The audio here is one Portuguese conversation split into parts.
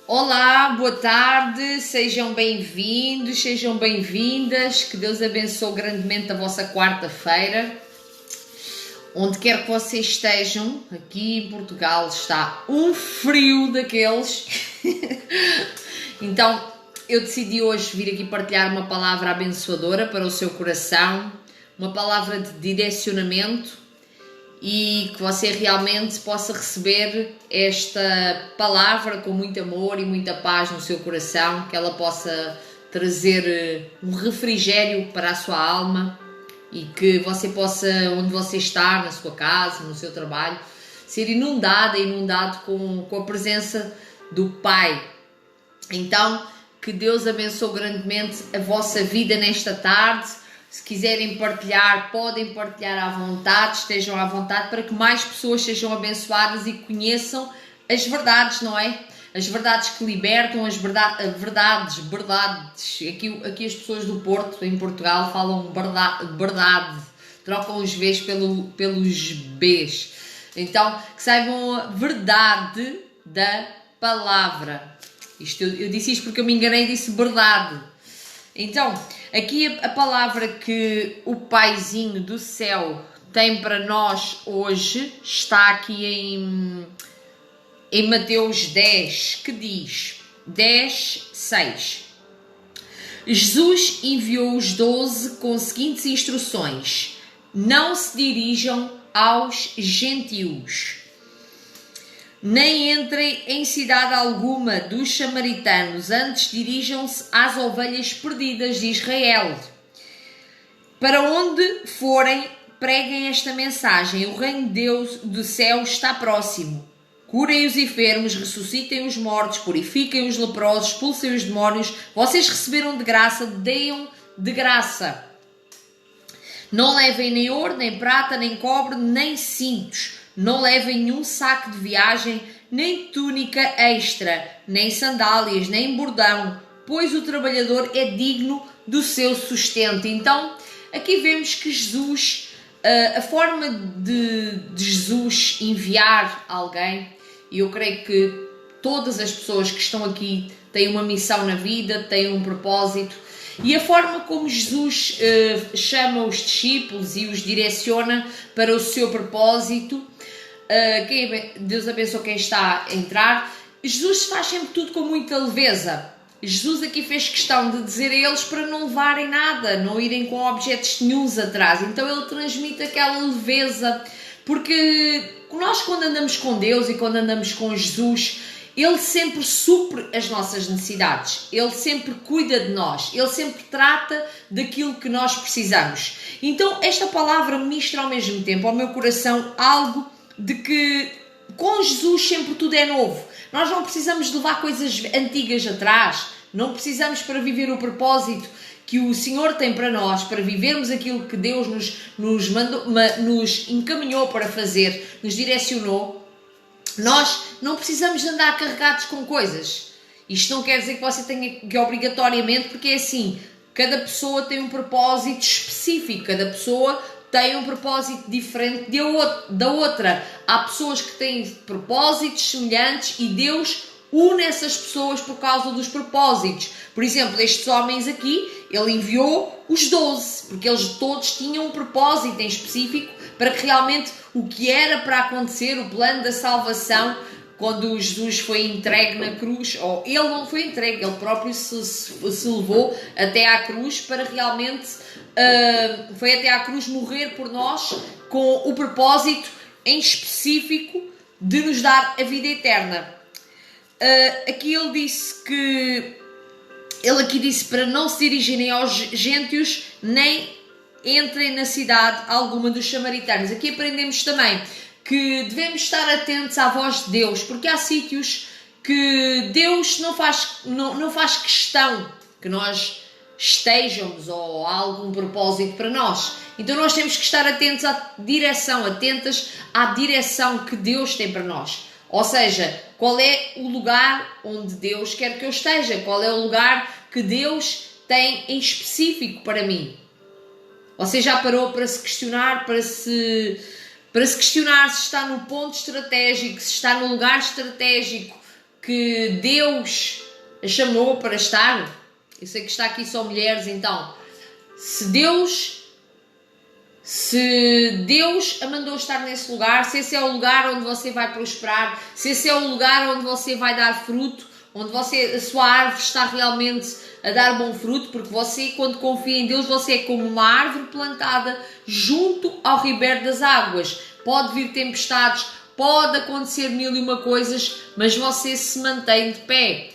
Olá, boa tarde, sejam bem-vindos, sejam bem-vindas, que Deus abençoe grandemente a vossa quarta-feira. Onde quer que vocês estejam, aqui em Portugal está um frio daqueles. Então, eu decidi hoje vir aqui partilhar uma palavra abençoadora para o seu coração, uma palavra de direcionamento, e que você realmente possa receber esta palavra com muito amor e muita paz no seu coração, que ela possa trazer um refrigério para a sua alma e que você possa, onde você está, na sua casa, no seu trabalho, ser inundado com a presença do Pai. Então, que Deus abençoe grandemente a vossa vida nesta tarde. Se quiserem partilhar, podem partilhar à vontade, estejam à vontade, para que mais pessoas sejam abençoadas e conheçam as verdades, não é? As verdades que libertam, as verdades. Aqui as pessoas do Porto, em Portugal, falam verdade, trocam os V's pelos B's. Então, que saibam a verdade da palavra. Eu disse isto porque eu me enganei e disse verdade. Então, aqui a palavra que o Paizinho do céu tem para nós hoje está aqui em Mateus 10, que diz, 10, 6. Jesus enviou os 12 com as seguintes instruções: não se dirijam aos gentios, nem entrem em cidade alguma dos samaritanos, antes dirijam-se às ovelhas perdidas de Israel. Para onde forem, preguem esta mensagem: o reino de Deus do céu está próximo. Curem os enfermos, ressuscitem os mortos, purifiquem os leprosos, expulsem os demónios. Vocês receberam de graça, deem de graça. Não levem nem ouro, nem prata, nem cobre, nem cintos. Não levem nenhum saco de viagem, nem túnica extra, nem sandálias, nem bordão, pois o trabalhador é digno do seu sustento. Então, aqui vemos que Jesus, a forma de Jesus enviar alguém, e eu creio que todas as pessoas que estão aqui têm uma missão na vida, têm um propósito, e a forma como Jesus chama os discípulos e os direciona para o seu propósito. Deus abençoe quem está a entrar. Jesus faz sempre tudo com muita leveza. Jesus aqui fez questão de dizer a eles para não levarem nada, não irem com objetos nenhuns atrás. Então ele transmite aquela leveza, porque nós, quando andamos com Deus e quando andamos com Jesus, Ele sempre supre as nossas necessidades, Ele sempre cuida de nós, Ele sempre trata daquilo que nós precisamos. Então esta palavra ministra ao mesmo tempo ao meu coração algo de que com Jesus sempre tudo é novo. Nós não precisamos de levar coisas antigas atrás, não precisamos, para viver o propósito que o Senhor tem para nós, para vivermos aquilo que Deus nos encaminhou para fazer, nos direcionou. Nós não precisamos de andar carregados com coisas. Isto não quer dizer que você tenha que obrigatoriamente, porque é assim, cada pessoa tem um propósito específico, cada pessoa tem um propósito diferente da outra. Há pessoas que têm propósitos semelhantes e Deus une essas pessoas por causa dos propósitos. Por exemplo, estes homens aqui, Ele enviou os 12, porque eles todos tinham um propósito em específico para que realmente o que era para acontecer, o plano da salvação, quando Jesus foi entregue na cruz, ou ele não foi entregue, ele próprio se levou até à cruz para realmente, foi até à cruz morrer por nós com o propósito em específico de nos dar a vida eterna. Aqui ele disse que, ele aqui disse para não se dirigirem aos gentios, nem entrem na cidade alguma dos samaritanos. Aqui aprendemos também que devemos estar atentos à voz de Deus, porque há sítios que Deus não faz questão que nós estejamos ou há algum propósito para nós. Então nós temos que estar atentos atentas à direção que Deus tem para nós. Ou seja, qual é o lugar onde Deus quer que eu esteja? Qual é o lugar que Deus tem em específico para mim? Você já parou para se questionar, para se questionar se está no ponto estratégico, se está no lugar estratégico que Deus a chamou para estar? Eu sei que está aqui só mulheres, então, se Deus a mandou estar nesse lugar, se esse é o lugar onde você vai prosperar, se esse é o lugar onde você vai dar fruto, onde a sua árvore está realmente a dar bom fruto, porque você, quando confia em Deus, você é como uma árvore plantada junto ao ribeiro das águas. Pode vir tempestades, pode acontecer mil e uma coisas, mas você se mantém de pé.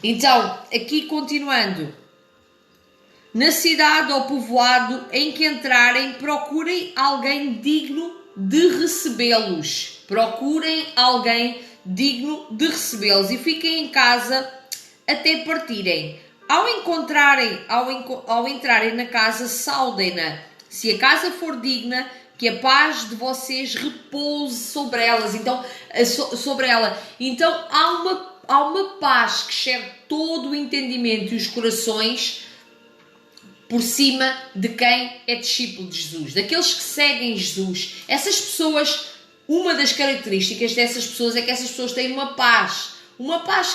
Então, aqui continuando. Na cidade ou povoado em que entrarem, procurem alguém digno de recebê-los. Procurem alguém digno de recebê-los e fiquem em casa até partirem. Ao entrarem na casa, saudem-na. Se a casa for digna, que a paz de vocês repouse sobre elas. Então, sobre ela. Então, há uma paz que excede todo o entendimento e os corações por cima de quem é discípulo de Jesus, daqueles que seguem Jesus. Essas pessoas, uma das características dessas pessoas é que essas pessoas têm uma paz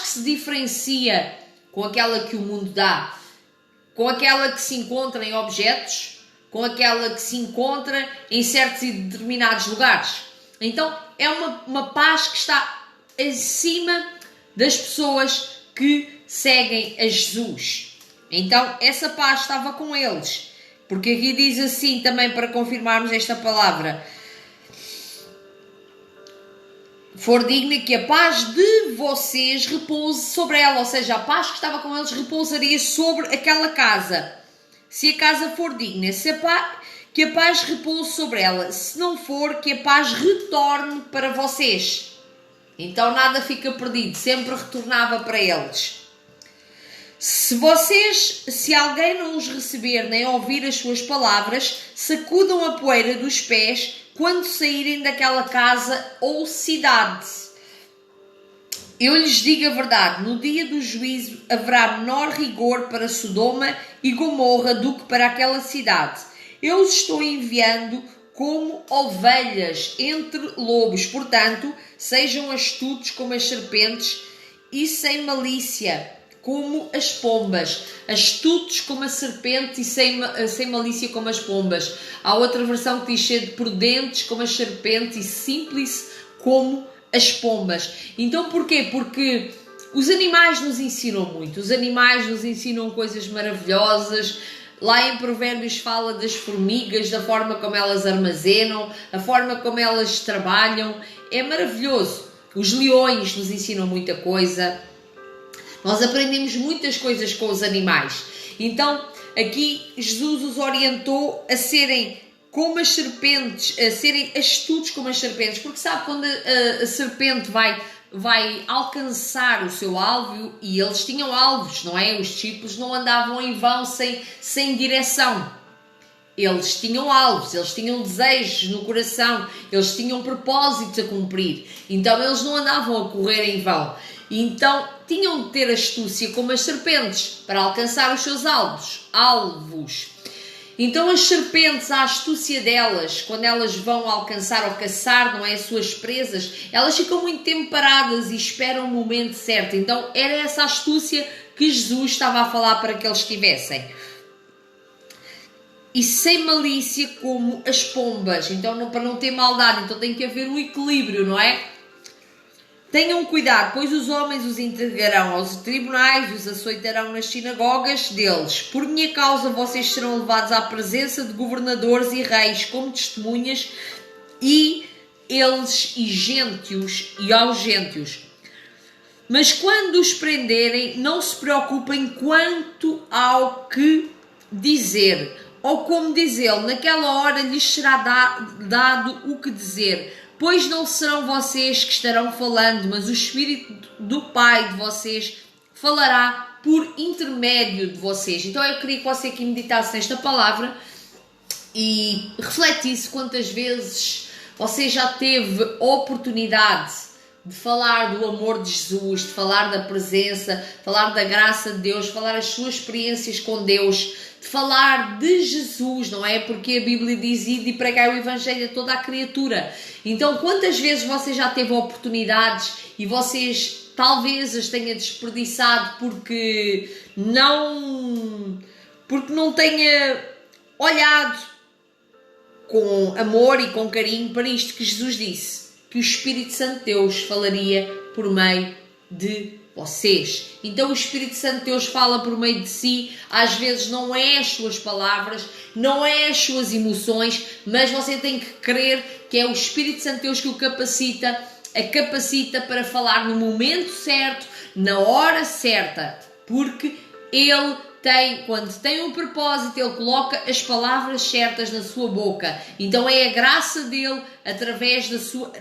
que se diferencia com aquela que o mundo dá, com aquela que se encontra em objetos, com aquela que se encontra em certos e determinados lugares. Então, é uma paz que está acima das pessoas que seguem a Jesus. Então, essa paz estava com eles. Porque aqui diz assim, também para confirmarmos esta palavra. For digna que a paz de vocês repouse sobre ela. Ou seja, a paz que estava com eles repousaria sobre aquela casa. Se a casa for digna, que a paz repouse sobre ela. Se não for, que a paz retorne para vocês. Então nada fica perdido. Sempre retornava para eles. Se alguém não os receber nem ouvir as suas palavras, sacudam a poeira dos pés quando saírem daquela casa ou cidade. Eu lhes digo a verdade, no dia do juízo haverá menor rigor para Sodoma e Gomorra do que para aquela cidade. Eu os estou enviando como ovelhas entre lobos, portanto, sejam astutos como as serpentes e sem malícia como as pombas, astutos como a serpente e sem malícia como as pombas. Há outra versão que diz ser prudentes como as serpentes e simples como as pombas. Então porquê? Porque os animais nos ensinam muito, os animais nos ensinam coisas maravilhosas. Lá em Provérbios fala das formigas, da forma como elas armazenam, a forma como elas trabalham, é maravilhoso. Os leões nos ensinam muita coisa. Nós aprendemos muitas coisas com os animais. Então, aqui Jesus os orientou a serem como as serpentes, a serem astutos como as serpentes, porque sabe quando a serpente vai alcançar o seu alvo, e eles tinham alvos, não é? Os discípulos não andavam em vão sem direção. Eles tinham alvos, eles tinham desejos no coração, eles tinham propósitos a cumprir. Então eles não andavam a correr em vão. Então tinham de ter astúcia como as serpentes para alcançar os seus alvos. Então as serpentes, a astúcia delas, quando elas vão alcançar ou caçar, não é, as suas presas, elas ficam muito tempo paradas e esperam o momento certo. Então era essa astúcia que Jesus estava a falar para que eles tivessem. E sem malícia como as pombas, então para não ter maldade, então tem que haver um equilíbrio, não é? Tenham cuidado, pois os homens os entregarão aos tribunais e os açoitarão nas sinagogas deles. Por minha causa vocês serão levados à presença de governadores e reis como testemunhas e aos gentios. Mas quando os prenderem, não se preocupem quanto ao que dizer ou como diz ele, naquela hora lhes será dado o que dizer, pois não serão vocês que estarão falando, mas o Espírito do Pai de vocês falará por intermédio de vocês. Então eu queria que você aqui meditasse nesta palavra e refletisse quantas vezes você já teve oportunidade de falar do amor de Jesus, de falar da presença, de falar da graça de Deus, de falar as suas experiências com Deus, de falar de Jesus, não é? Porque a Bíblia diz: ide e pregai o Evangelho a toda a criatura. Então, quantas vezes você já teve oportunidades e vocês talvez as tenha desperdiçado porque não tenha olhado com amor e com carinho para isto que Jesus disse, que o Espírito Santo de Deus falaria por meio de vocês. Então o Espírito Santo de Deus fala por meio de si, às vezes não é as suas palavras, não é as suas emoções, mas você tem que crer que é o Espírito Santo de Deus que o capacita para falar no momento certo, na hora certa, porque Ele quando tem um propósito, Ele coloca as palavras certas na sua boca. Então é a graça dEle, através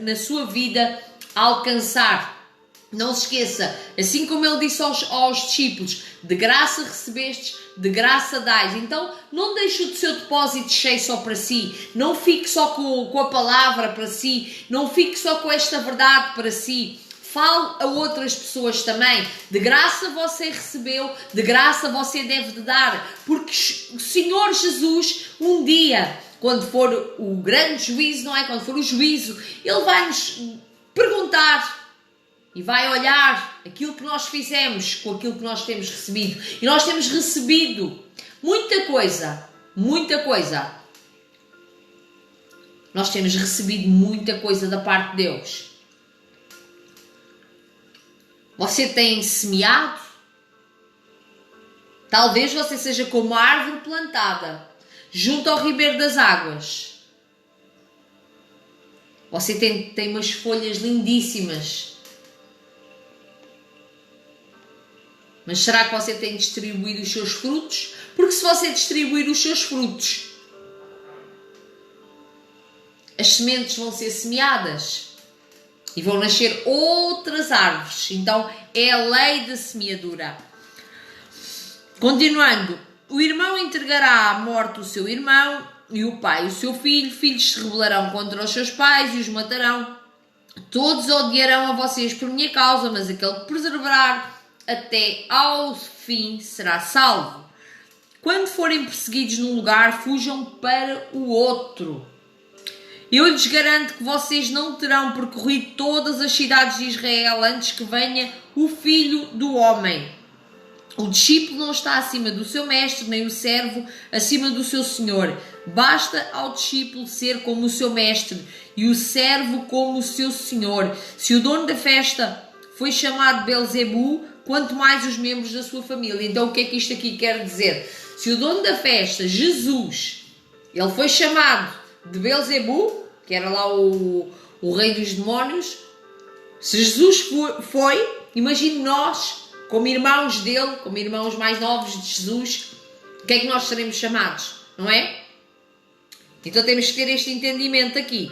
na sua vida, alcançar. Não se esqueça, assim como Ele disse aos discípulos, de graça recebestes, de graça dais. Então não deixe o seu depósito cheio só para si. Não fique só com a palavra para si. Não fique só com esta verdade para si. Fale a outras pessoas também. De graça você recebeu, de graça você deve de dar. Porque o Senhor Jesus, um dia, quando for o grande juízo, não é? Quando for o juízo, Ele vai nos perguntar e vai olhar aquilo que nós fizemos com aquilo que nós temos recebido. E nós temos recebido muita coisa, muita coisa. Nós temos recebido muita coisa da parte de Deus. Você tem semeado? Talvez você seja como a árvore plantada junto ao ribeiro das águas. Você tem umas folhas lindíssimas. Mas será que você tem distribuído os seus frutos? Porque se você distribuir os seus frutos, as sementes vão ser semeadas. E vão nascer outras árvores. Então, é a lei da semeadura. Continuando. O irmão entregará à morte o seu irmão e o pai o seu filho. Filhos se rebelarão contra os seus pais e os matarão. Todos odiarão a vocês por minha causa, mas aquele que perseverar até ao fim será salvo. Quando forem perseguidos num lugar, fujam para o outro. Eu lhes garanto que vocês não terão percorrido todas as cidades de Israel antes que venha o Filho do Homem. O discípulo não está acima do seu mestre, nem o servo acima do seu senhor. Basta ao discípulo ser como o seu mestre e o servo como o seu senhor. Se o dono da festa foi chamado Belzebu, quanto mais os membros da sua família. Então o que é que isto aqui quer dizer? Se o dono da festa, Jesus, ele foi chamado de Belzebu, que era lá o rei dos demónios, se Jesus foi, imagine nós, como irmãos dele, como irmãos mais novos de Jesus, o que é que nós seremos chamados, não é? Então temos que ter este entendimento aqui.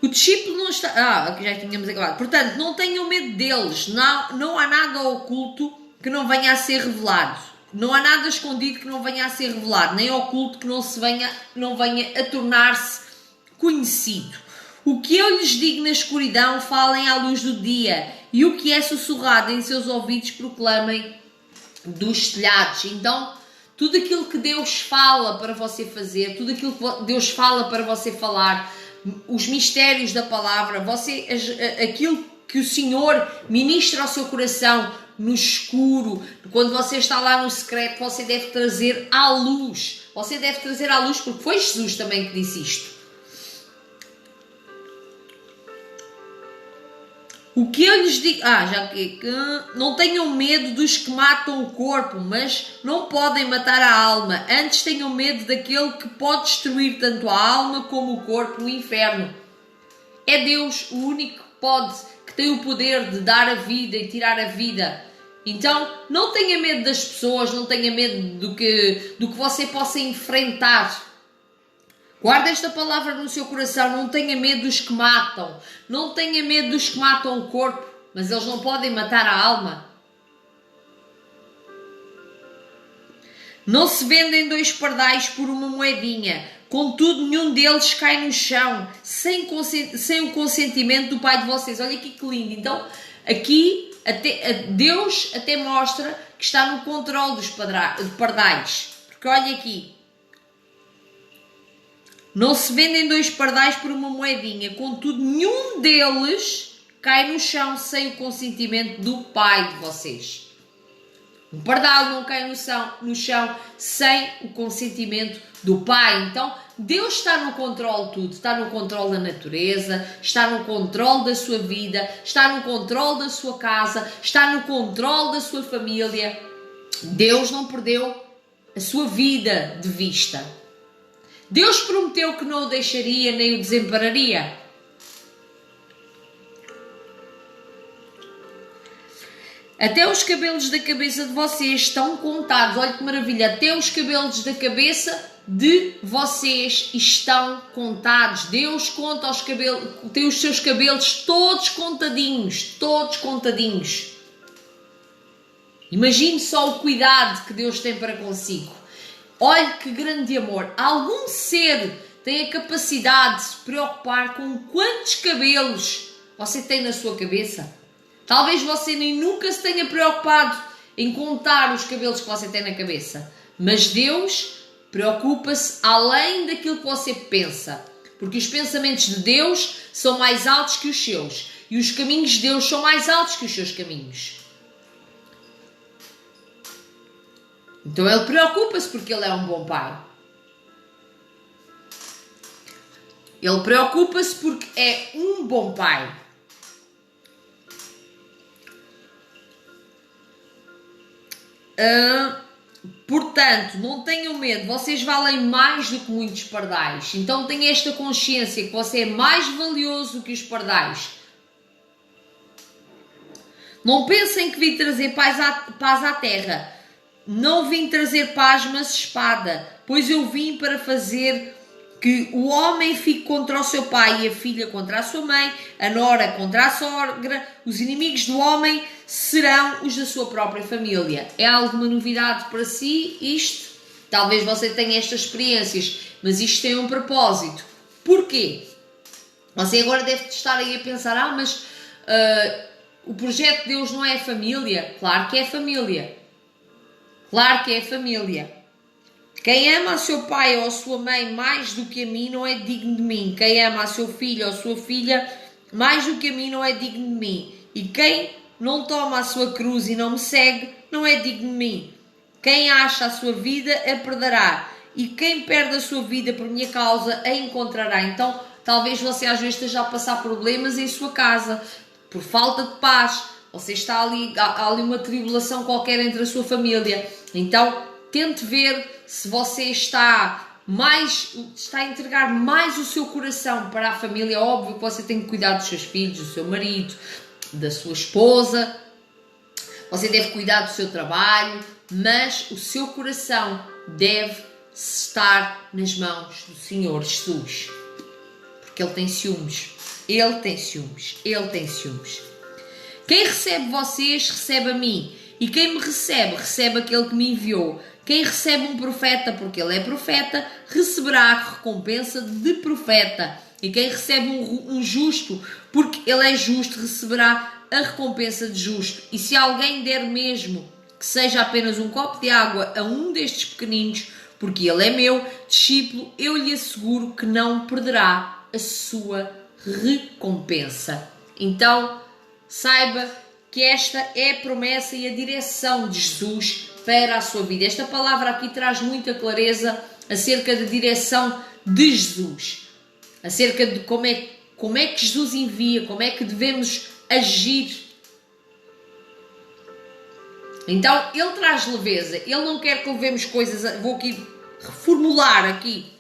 O discípulo não está... aqui já tínhamos acabado. Portanto, não tenham medo deles, não há nada oculto que não venha a ser revelado. Não há nada escondido que não venha a ser revelado, nem oculto que não venha a tornar-se conhecido. O que eu lhes digo na escuridão, falem à luz do dia, e o que é sussurrado em seus ouvidos, proclamem dos telhados. Então, tudo aquilo que Deus fala para você fazer, tudo aquilo que Deus fala para você falar, os mistérios da palavra, aquilo que o Senhor ministra ao seu coração, no escuro, quando você está lá no secreto, você deve trazer à luz. Você deve trazer à luz, porque foi Jesus também que disse isto. O que eu lhes digo... não tenham medo dos que matam o corpo, mas não podem matar a alma. Antes tenham medo daquele que pode destruir tanto a alma como o corpo no inferno. É Deus o único que tem o poder de dar a vida e tirar a vida. Então, não tenha medo das pessoas, não tenha medo do que você possa enfrentar. Guarda esta palavra no seu coração, não tenha medo dos que matam, não tenha medo dos que matam o corpo, mas eles não podem matar a alma. Não se vendem 2 pardais por uma moedinha, contudo nenhum deles cai no chão, sem o consentimento do pai de vocês. Olha aqui que lindo. Então, aqui Deus até mostra que está no controle dos pardais. Porque olha aqui, não se vendem 2 pardais por uma moedinha, contudo nenhum deles cai no chão sem o consentimento do pai de vocês. Um pardal não cai no chão sem o consentimento do pai. Então, Deus está no controle de tudo. Está no controle da natureza, está no controle da sua vida, está no controle da sua casa, está no controle da sua família. Deus não perdeu a sua vida de vista. Deus prometeu que não o deixaria nem o desampararia. Até os cabelos da cabeça de vocês estão contados. Olha que maravilha. Até os cabelos da cabeça de vocês estão contados. Deus conta os cabelos, tem os seus cabelos todos contadinhos. Todos contadinhos. Imagine só o cuidado que Deus tem para consigo. Olha que grande amor. Algum ser tem a capacidade de se preocupar com quantos cabelos você tem na sua cabeça? Talvez você nem nunca se tenha preocupado em contar os cabelos que você tem na cabeça. Mas Deus preocupa-se além daquilo que você pensa. Porque os pensamentos de Deus são mais altos que os seus. E os caminhos de Deus são mais altos que os seus caminhos. Então Ele preocupa-se porque Ele é um bom pai. Ele preocupa-se porque é um bom pai. Portanto, não tenham medo, vocês valem mais do que muitos pardais. Então tenha esta consciência que você é mais valioso que os pardais. Não pensem que vim trazer paz à terra. Não vim trazer paz, mas espada. Pois eu vim para fazer que o homem fique contra o seu pai e a filha contra a sua mãe, a nora contra a sogra. Os inimigos do homem serão os da sua própria família. É alguma novidade para si isto? Talvez você tenha estas experiências, mas isto tem um propósito. Porquê? Você agora deve estar aí a pensar, mas o projeto de Deus não é a família? Claro que é a família. Claro que é a família. Quem ama a seu pai ou a sua mãe mais do que a mim não é digno de mim. Quem ama a seu filho ou a sua filha mais do que a mim não é digno de mim. E quem não toma a sua cruz e não me segue não é digno de mim. Quem acha a sua vida a perderá. E quem perde a sua vida por minha causa a encontrará. Então, talvez você às vezes esteja a passar problemas em sua casa por falta de paz. Você está há ali uma tribulação qualquer entre a sua família. Então, tente ver se você está a entregar mais o seu coração para a família. É óbvio que você tem que cuidar dos seus filhos, do seu marido, da sua esposa. Você deve cuidar do seu trabalho, mas o seu coração deve estar nas mãos do Senhor Jesus. Porque Ele tem ciúmes. Ele tem ciúmes. Ele tem ciúmes. Quem recebe vocês, recebe a mim. E quem me recebe, recebe aquele que me enviou. Quem recebe um profeta, porque ele é profeta, receberá a recompensa de profeta. E quem recebe um justo, porque ele é justo, receberá a recompensa de justo. E se alguém der mesmo que seja apenas um copo de água a um destes pequeninos, porque ele é meu discípulo, eu lhe asseguro que não perderá a sua recompensa. Então, saiba que esta é a promessa e a direção de Jesus para a sua vida. Esta palavra aqui traz muita clareza acerca da direção de Jesus, acerca de como é que Jesus envia, como é que devemos agir. Então, Ele traz leveza, Ele não quer que levemos coisas, vou aqui reformular aqui.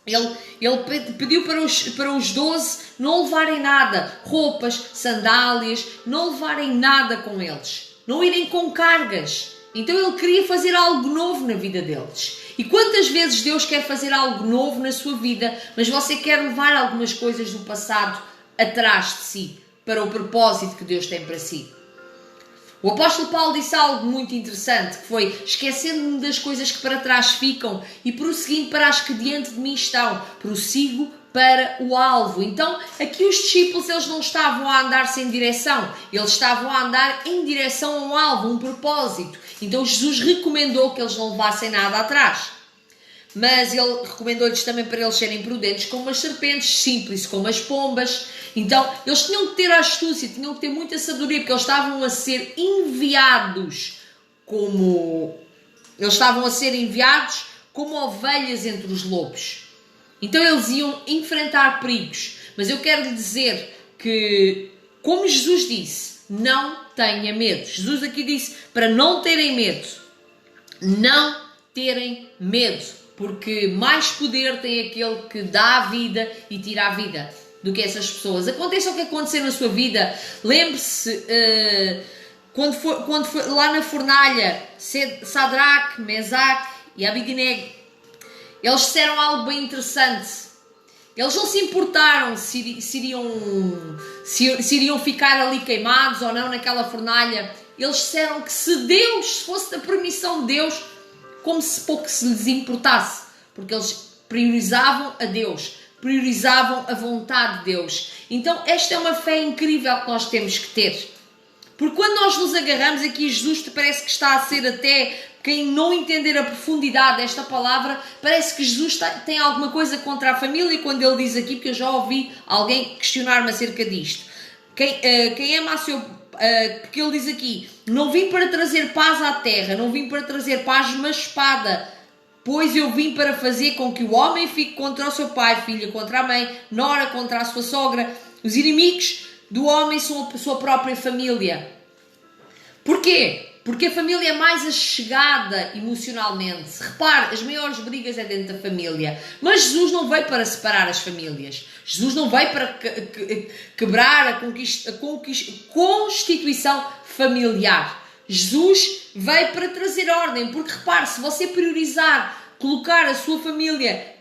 Ele pediu para os 12 não levarem nada, roupas, sandálias, não levarem nada com eles. não irem com cargas. Então ele queria fazer algo novo na vida deles. E quantas vezes Deus quer fazer algo novo na sua vida, mas você quer levar algumas coisas do passado atrás de si, para o propósito que Deus tem para si? O apóstolo Paulo disse algo muito interessante, que foi: esquecendo-me das coisas que para trás ficam e prosseguindo para as que diante de mim estão, prossigo para o alvo. Então, aqui os discípulos, eles não estavam a andar sem direção, eles estavam a andar em direção a um alvo, um propósito. Então Jesus recomendou que eles não levassem nada atrás. Mas ele recomendou-lhes também para eles serem prudentes como as serpentes, simples como as pombas. Então, eles tinham que ter a astúcia, tinham que ter muita sabedoria, porque eles estavam a ser enviados como ovelhas entre os lobos. Então, eles iam enfrentar perigos. Mas eu quero lhe dizer que, como Jesus disse, não tenha medo. Jesus aqui disse para não terem medo. Não terem medo. Porque mais poder tem aquele que dá a vida e tira a vida do que essas pessoas. Aconteça o que acontecer na sua vida, lembre-se, quando foi lá na fornalha, Sadraque, Mesaque e Abednego, eles disseram algo bem interessante. Eles não se importaram se iriam ficar ali queimados ou não naquela fornalha. Eles disseram que se fosse da permissão de Deus, como se pouco se lhes importasse, porque eles priorizavam a Deus, priorizavam a vontade de Deus. Então esta é uma fé incrível que nós temos que ter, porque quando nós nos agarramos aqui, Jesus parece que está a ser, até quem não entender a profundidade desta palavra, parece que Jesus tem alguma coisa contra a família, quando ele diz aqui, porque eu já ouvi alguém questionar-me acerca disto, quem ama a seu... porque ele diz aqui: não vim para trazer paz à terra, não vim para trazer paz, mas espada, pois eu vim para fazer com que o homem fique contra o seu pai, filha contra a mãe, nora contra a sua sogra. Os inimigos do homem são a sua própria família. Porquê? Porque a família é mais achegada emocionalmente. Repare, as maiores brigas é dentro da família. Mas Jesus não veio para separar as famílias. Jesus não veio para quebrar a constituição familiar. Jesus veio para trazer ordem. Porque repare, se você priorizar, colocar a sua família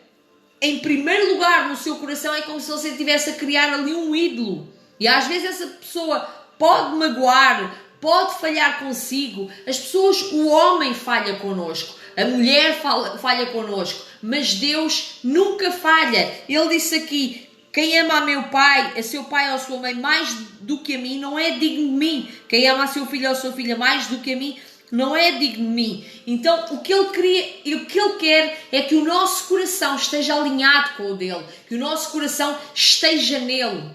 em primeiro lugar no seu coração, é como se você estivesse a criar ali um ídolo. E às vezes essa pessoa pode magoar, pode falhar consigo. As pessoas, o homem falha connosco, a mulher falha connosco, mas Deus nunca falha. Ele disse aqui: quem ama a meu pai, a seu pai ou a sua mãe mais do que a mim, não é digno de mim. Quem ama a seu filho ou a sua filha mais do que a mim, não é digno de mim. Então o que ele queria e o que ele quer é que o nosso coração esteja alinhado com o dele, que o nosso coração esteja nele,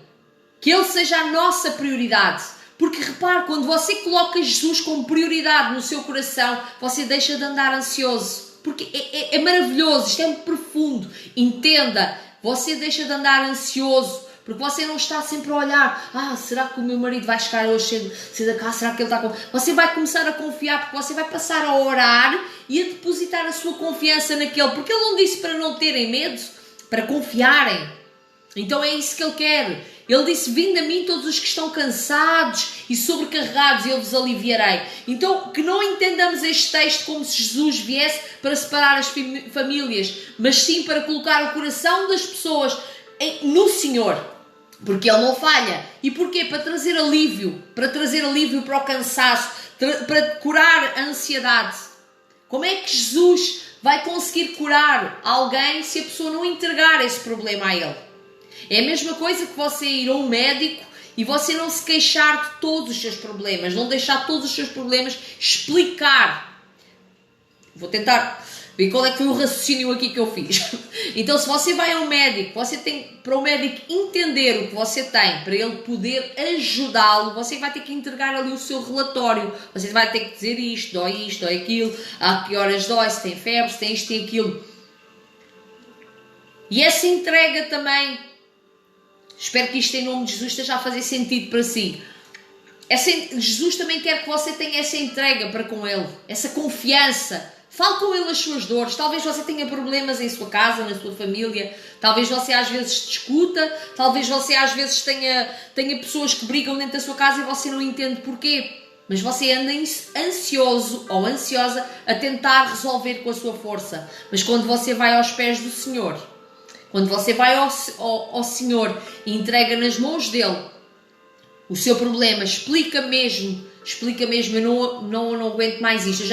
que ele seja a nossa prioridade. Porque repare, quando você coloca Jesus como prioridade no seu coração, você deixa de andar ansioso. Porque é maravilhoso, isto é muito profundo. Entenda, você deixa de andar ansioso, porque você não está sempre a olhar: será que o meu marido vai chegar hoje cedo a casa? Será que ele está com... Você vai começar a confiar, porque você vai passar a orar e a depositar a sua confiança naquele. Porque ele não disse para não terem medo, para confiarem. Então é isso que ele quer. Ele disse: vinde a mim todos os que estão cansados e sobrecarregados, e eu vos aliviarei. Então, que não entendamos este texto como se Jesus viesse para separar as famílias, mas sim para colocar o coração das pessoas no Senhor, porque Ele não falha. E porquê? Para trazer alívio para o cansaço, para curar a ansiedade. Como é que Jesus vai conseguir curar alguém se a pessoa não entregar esse problema a Ele? É a mesma coisa que você ir a um médico e você não se queixar de todos os seus problemas, não deixar todos os seus problemas explicar. Vou tentar ver qual é que foi o raciocínio aqui que eu fiz. Então, se você vai a um médico, você tem para o médico entender o que você tem, para ele poder ajudá-lo, você vai ter que entregar ali o seu relatório. Você vai ter que dizer isto, dói aquilo, a que horas dói, se tem febre, se tem isto, tem aquilo. E essa entrega também, espero que isto em nome de Jesus esteja a fazer sentido para si. Jesus também quer que você tenha essa entrega para com Ele, essa confiança. Fale com Ele as suas dores. Talvez você tenha problemas em sua casa, na sua família. Talvez você às vezes discuta. Talvez você às vezes tenha pessoas que brigam dentro da sua casa e você não entende porquê. mas você anda ansioso ou ansiosa a tentar resolver com a sua força. Mas quando você vai aos pés do Senhor, quando você vai ao Senhor e entrega nas mãos dele o seu problema, explica mesmo, eu não aguento mais isto,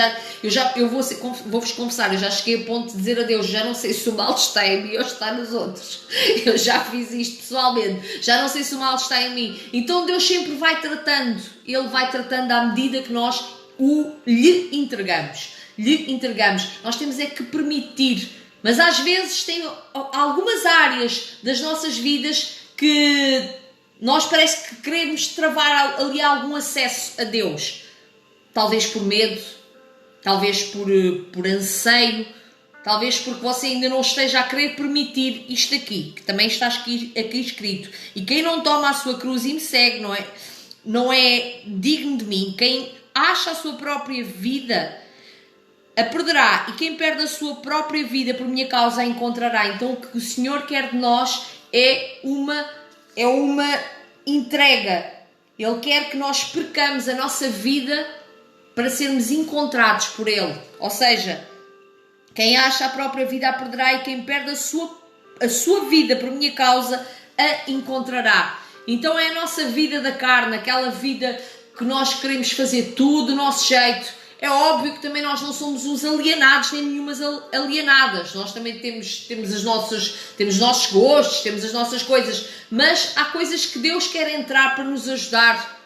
eu vou-vos confessar, eu já cheguei a ponto de dizer a Deus, já não sei se o mal está em mim ou está nos outros, eu já fiz isto pessoalmente, já não sei se o mal está em mim. Então Deus sempre vai tratando, Ele vai tratando à medida que nós lhe entregamos, nós temos é que permitir, mas às vezes tem algumas áreas das nossas vidas que nós parece que queremos travar ali algum acesso a Deus. Talvez por medo, talvez por anseio, talvez porque você ainda não esteja a querer permitir isto aqui, que também está aqui escrito. E quem não toma a sua cruz e me segue, não é digno de mim. Quem acha a sua própria vida a perderá, e quem perde a sua própria vida por minha causa a encontrará. Então o que o Senhor quer de nós é uma entrega. Ele quer que nós percamos a nossa vida para sermos encontrados por Ele. Ou seja, quem acha a própria vida a perderá, e quem perde a sua vida por minha causa a encontrará. Então é a nossa vida da carne, aquela vida que nós queremos fazer tudo do nosso jeito. É óbvio que também nós não somos uns alienados, nem nenhumas alienadas. Nós também temos os nossos gostos, temos as nossas coisas. Mas há coisas que Deus quer entrar para nos ajudar,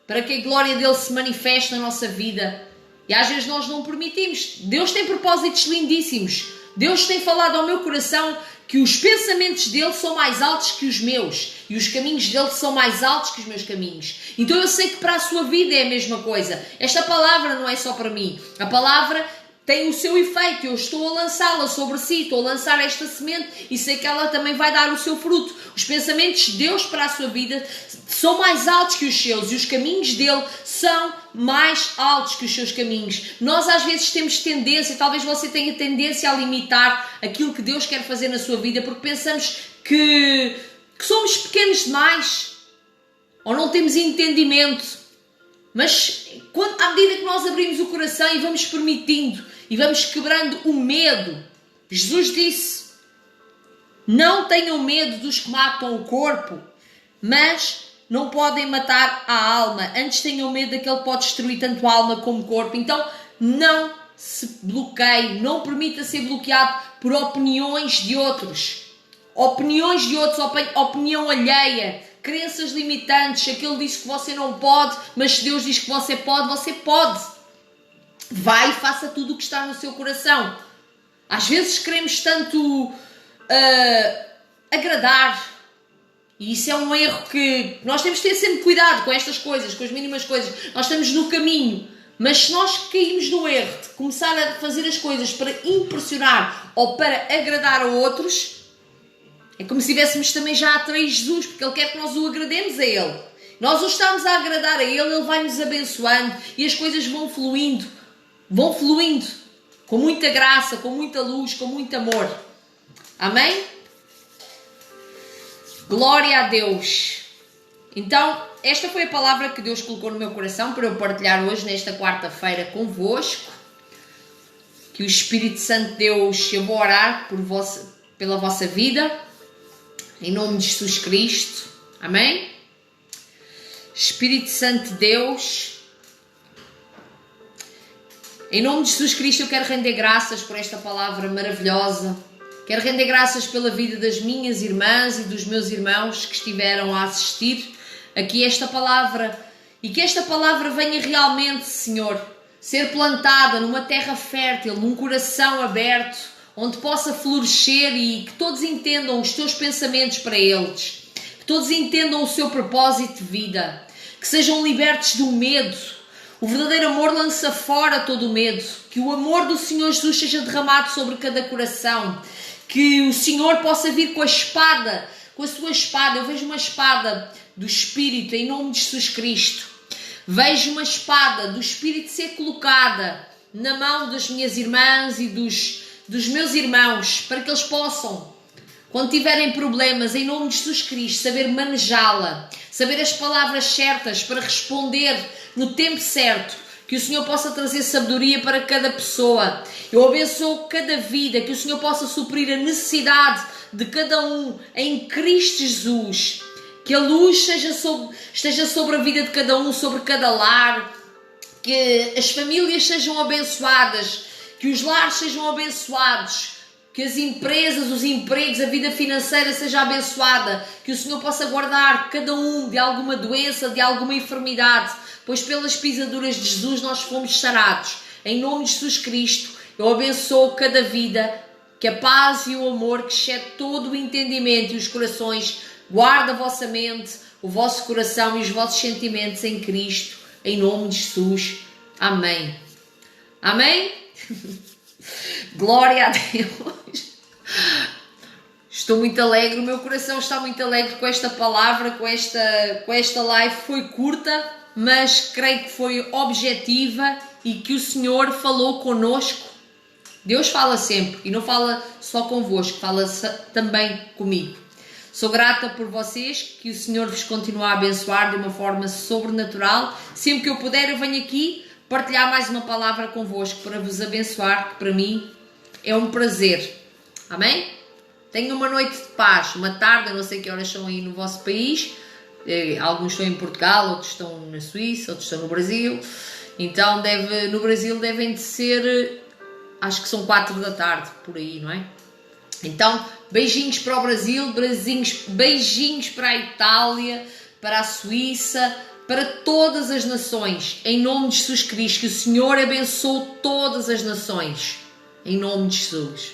para que a glória dele se manifeste na nossa vida. E às vezes nós não permitimos. Deus tem propósitos lindíssimos. Deus tem falado ao meu coração que os pensamentos dele são mais altos que os meus, e os caminhos dele são mais altos que os meus caminhos. Então eu sei que para a sua vida é a mesma coisa. Esta palavra não é só para mim. A palavra tem o seu efeito. Eu estou a lançá-la sobre si, estou a lançar esta semente e sei que ela também vai dar o seu fruto. Os pensamentos de Deus para a sua vida são mais altos que os seus, e os caminhos dele são mais altos que os seus caminhos. Nós às vezes temos tendência, talvez você tenha tendência a limitar aquilo que Deus quer fazer na sua vida, porque pensamos que somos pequenos demais, ou não temos entendimento. Mas à medida que nós abrimos o coração e vamos permitindo, e vamos quebrando o medo, Jesus disse: não tenham medo dos que matam o corpo, mas não podem matar a alma. Antes tenham medo daquele que pode destruir tanto a alma como o corpo. Então não se bloqueie, não permita ser bloqueado por opiniões de outros. Opinião alheia, crenças limitantes. Aquele diz que você não pode, mas se Deus diz que você pode, você pode. Vai e faça tudo o que está no seu coração. Às vezes queremos tanto agradar, e isso é um erro que nós temos de ter sempre cuidado com estas coisas, com as mínimas coisas. Nós estamos no caminho, mas se nós caímos no erro de começar a fazer as coisas para impressionar ou para agradar a outros, é como se estivéssemos também já a atrair Jesus, porque Ele quer que nós o agrademos a Ele. Nós o estamos a agradar a Ele, Ele vai nos abençoando e as coisas vão fluindo com muita graça, com muita luz, com muito amor. Amém? Glória a Deus. Então, esta foi a palavra que Deus colocou no meu coração para eu partilhar hoje, nesta quarta-feira, convosco. Que o Espírito Santo de Deus, eu vou orar pela vossa vida, em nome de Jesus Cristo. Amém? Espírito Santo de Deus, em nome de Jesus Cristo, eu quero render graças por esta palavra maravilhosa. Quero render graças pela vida das minhas irmãs e dos meus irmãos que estiveram a assistir aqui esta palavra. E que esta palavra venha realmente, Senhor, ser plantada numa terra fértil, num coração aberto, onde possa florescer e que todos entendam os teus pensamentos para eles. Que todos entendam o seu propósito de vida. Que sejam libertos do medo. O verdadeiro amor lança fora todo o medo. Que o amor do Senhor Jesus seja derramado sobre cada coração. Que o Senhor possa vir com a espada, com a sua espada. Eu vejo uma espada do Espírito em nome de Jesus Cristo. Vejo uma espada do Espírito ser colocada na mão das minhas irmãs e dos meus irmãos, para que eles possam, quando tiverem problemas, em nome de Jesus Cristo, saber manejá-la, saber as palavras certas para responder no tempo certo. Que o Senhor possa trazer sabedoria para cada pessoa. Eu abençoo cada vida. Que o Senhor possa suprir a necessidade de cada um em Cristo Jesus. Que a luz esteja sobre a vida de cada um, sobre cada lar. Que as famílias sejam abençoadas. Que os lares sejam abençoados. Que as empresas, os empregos, a vida financeira seja abençoada. Que o Senhor possa guardar cada um de alguma doença, de alguma enfermidade. Pois pelas pisaduras de Jesus nós fomos sarados. Em nome de Jesus Cristo, eu abençoo cada vida. Que a paz e o amor, que excede todo o entendimento e os corações, guarde a vossa mente, o vosso coração e os vossos sentimentos em Cristo. Em nome de Jesus. Amém. Amém? Glória a Deus. Estou muito alegre, o meu coração está muito alegre com esta palavra, com esta live. Foi curta, mas creio que foi objetiva e que o Senhor falou connosco. Deus fala sempre e não fala só convosco, fala também comigo. Sou grata por vocês, que o Senhor vos continue a abençoar de uma forma sobrenatural. Sempre que eu puder, eu venho aqui partilhar mais uma palavra convosco para vos abençoar, que para mim é um prazer. Amém? Tenham uma noite de paz, uma tarde, eu não sei que horas são aí no vosso país. Alguns estão em Portugal, outros estão na Suíça, outros estão no Brasil. Então no Brasil devem de ser, acho que são 4 da tarde, por aí, não é? Então, beijinhos para o Brasil, beijinhos para a Itália, para a Suíça, para todas as nações, em nome de Jesus Cristo. Que o Senhor abençoe todas as nações, em nome de Jesus.